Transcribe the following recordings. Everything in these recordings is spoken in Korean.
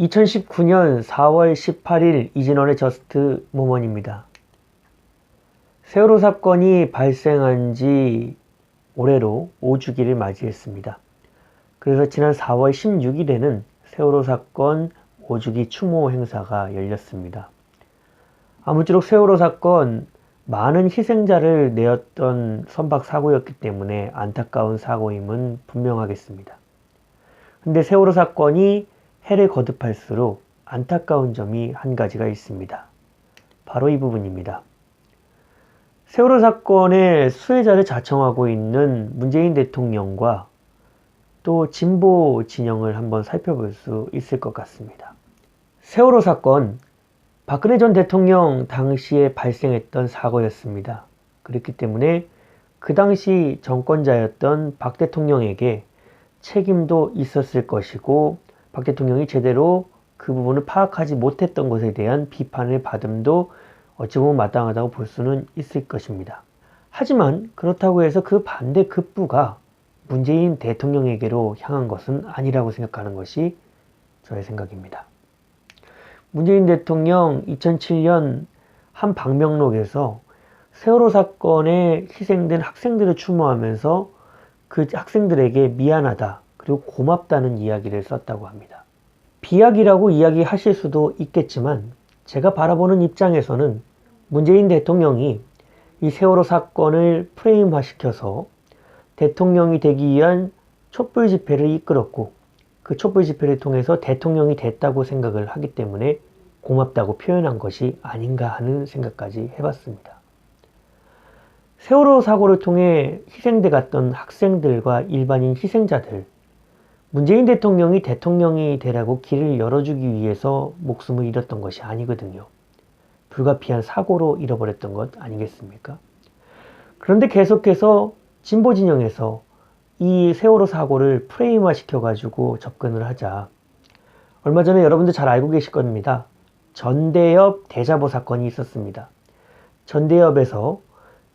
2019년 4월 18일 이진원의 저스트 모먼입니다. 세월호 사건이 발생한 지 올해로 5주기를 맞이했습니다. 그래서 지난 4월 16일에는 세월호 사건 5주기 추모 행사가 열렸습니다. 아무쪼록 세월호 사건 많은 희생자를 내었던 선박 사고였기 때문에 안타까운 사고임은 분명하겠습니다. 근데 세월호 사건이 해를 거듭할수록 안타까운 점이 한 가지가 있습니다. 바로 이 부분입니다. 세월호 사건의 수혜자를 자청하고 있는 문재인 대통령과 또 진보 진영을 한번 살펴볼 수 있을 것 같습니다. 세월호 사건, 박근혜 전 대통령 당시에 발생했던 사고였습니다. 그렇기 때문에 그 당시 정권자였던 박 대통령에게 책임도 있었을 것이고 박 대통령이 제대로 그 부분을 파악하지 못했던 것에 대한 비판을 받음도 어찌 보면 마땅하다고 볼 수는 있을 것입니다. 하지만 그렇다고 해서 그 반대 급부가 문재인 대통령에게로 향한 것은 아니라고 생각하는 것이 저의 생각입니다. 문재인 대통령 2007년 한 방명록에서 세월호 사건에 희생된 학생들을 추모하면서 그 학생들에게 미안하다 그리고 고맙다는 이야기를 썼다고 합니다. 비약이라고 이야기하실 수도 있겠지만 제가 바라보는 입장에서는 문재인 대통령이 이 세월호 사건을 프레임화시켜서 대통령이 되기 위한 촛불 집회를 이끌었고 그 촛불 집회를 통해서 대통령이 됐다고 생각을 하기 때문에 고맙다고 표현한 것이 아닌가 하는 생각까지 해봤습니다. 세월호 사고를 통해 희생돼 갔던 학생들과 일반인 희생자들, 문재인 대통령이 대통령이 되라고 길을 열어주기 위해서 목숨을 잃었던 것이 아니거든요. 불가피한 사고로 잃어버렸던 것 아니겠습니까? 그런데 계속해서 진보 진영에서 이 세월호 사고를 프레임화 시켜가지고 접근을 하자. 얼마 전에 여러분들 잘 알고 계실 겁니다. 전대협 대자보 사건이 있었습니다. 전대협에서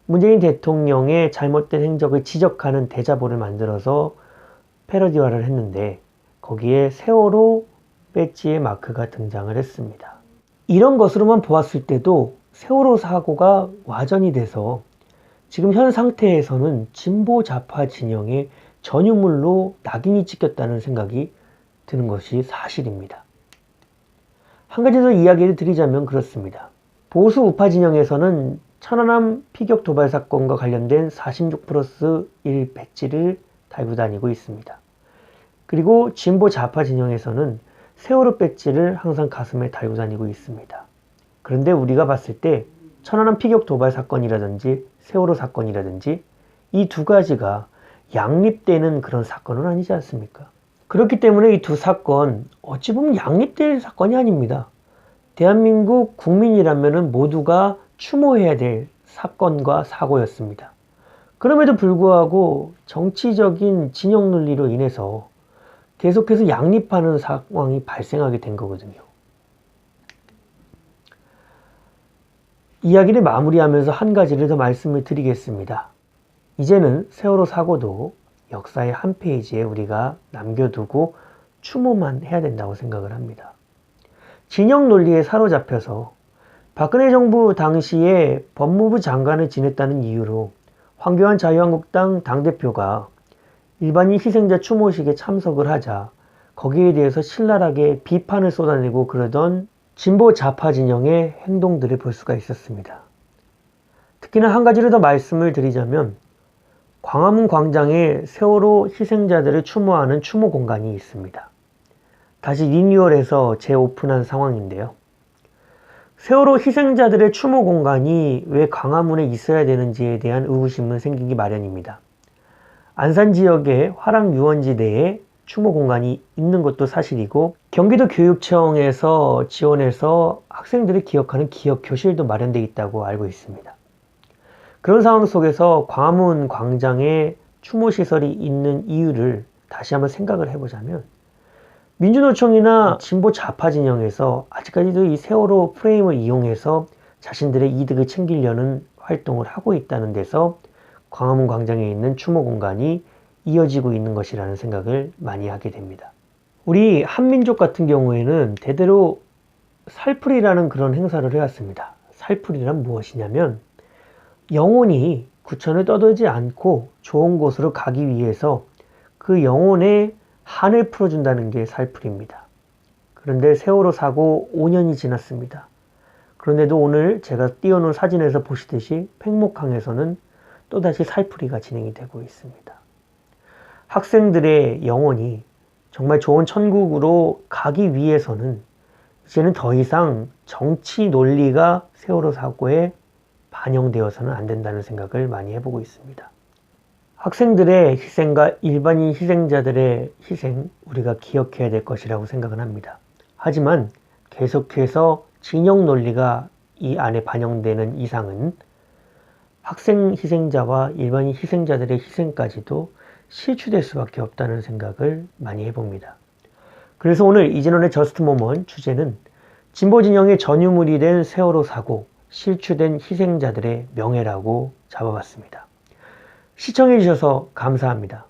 문재인 대통령의 잘못된 행적을 지적하는 대자보를 만들어서 패러디화를 했는데 거기에 세월호 배지의 마크가 등장을 했습니다. 이런 것으로만 보았을 때도 세월호 사고가 와전이 돼서 지금 현 상태에서는 진보 좌파 진영의 전유물로 낙인이 찍혔다는 생각이 드는 것이 사실입니다. 한 가지 더 이야기를 드리자면 그렇습니다. 보수 우파 진영에서는 천안함 피격 도발 사건과 관련된 46+1 배지를 달고 다니고 있습니다. 그리고 진보 좌파 진영에서는 세월호 배지를 항상 가슴에 달고 다니고 있습니다. 그런데 우리가 봤을 때 천안함 피격 도발 사건이라든지 세월호 사건이라든지 이 두 가지가 양립되는 그런 사건은 아니지 않습니까? 그렇기 때문에 이 두 사건 어찌 보면 양립될 사건이 아닙니다. 대한민국 국민이라면 모두가 추모해야 될 사건과 사고였습니다. 그럼에도 불구하고 정치적인 진영 논리로 인해서 계속해서 양립하는 상황이 발생하게 된 거거든요. 이야기를 마무리하면서 한 가지를 더 말씀을 드리겠습니다. 이제는 세월호 사고도 역사의 한 페이지에 우리가 남겨두고 추모만 해야 된다고 생각을 합니다. 진영 논리에 사로잡혀서 박근혜 정부 당시에 법무부 장관을 지냈다는 이유로 황교안 자유한국당 당대표가 일반인 희생자 추모식에 참석을 하자 거기에 대해서 신랄하게 비판을 쏟아내고 그러던 진보 좌파 진영의 행동들을 볼 수가 있었습니다. 특히나 한 가지를 더 말씀을 드리자면 광화문 광장에 세월호 희생자들을 추모하는 추모 공간이 있습니다. 다시 리뉴얼해서 재오픈한 상황인데요. 세월호 희생자들의 추모 공간이 왜 광화문에 있어야 되는지에 대한 의구심은 생기기 마련입니다. 안산 지역의 화랑 유원지대에 추모 공간이 있는 것도 사실이고 경기도 교육청에서 지원해서 학생들을 기억하는 기억 교실도 마련되어 있다고 알고 있습니다. 그런 상황 속에서 광화문 광장에 추모 시설이 있는 이유를 다시 한번 생각을 해보자면 민주노총이나 진보 좌파 진영에서 아직까지도 이 세월호 프레임을 이용해서 자신들의 이득을 챙기려는 활동을 하고 있다는 데서 광화문 광장에 있는 추모 공간이 이어지고 있는 것이라는 생각을 많이 하게 됩니다. 우리 한민족 같은 경우에는 대대로 살풀이라는 그런 행사를 해왔습니다. 살풀이란 무엇이냐면 영혼이 구천을 떠돌지 않고 좋은 곳으로 가기 위해서 그 영혼의 한을 풀어준다는 게 살풀이입니다. 그런데 세월호 사고 5년이 지났습니다. 그런데도 오늘 제가 띄워놓은 사진에서 보시듯이 팽목항에서는 또다시 살풀이가 진행이 되고 있습니다. 학생들의 영혼이 정말 좋은 천국으로 가기 위해서는 이제는 더 이상 정치 논리가 세월호 사고에 반영되어서는 안 된다는 생각을 많이 해보고 있습니다. 학생들의 희생과 일반인 희생자들의 희생, 우리가 기억해야 될 것이라고 생각은 합니다. 하지만 계속해서 진영 논리가 이 안에 반영되는 이상은 학생 희생자와 일반인 희생자들의 희생까지도 실추될 수밖에 없다는 생각을 많이 해봅니다. 그래서 오늘 이진원의 저스트 모먼트 주제는 진보 진영의 전유물이 된 세월호 사고, 실추된 희생자들의 명예라고 잡아봤습니다. 시청해주셔서 감사합니다.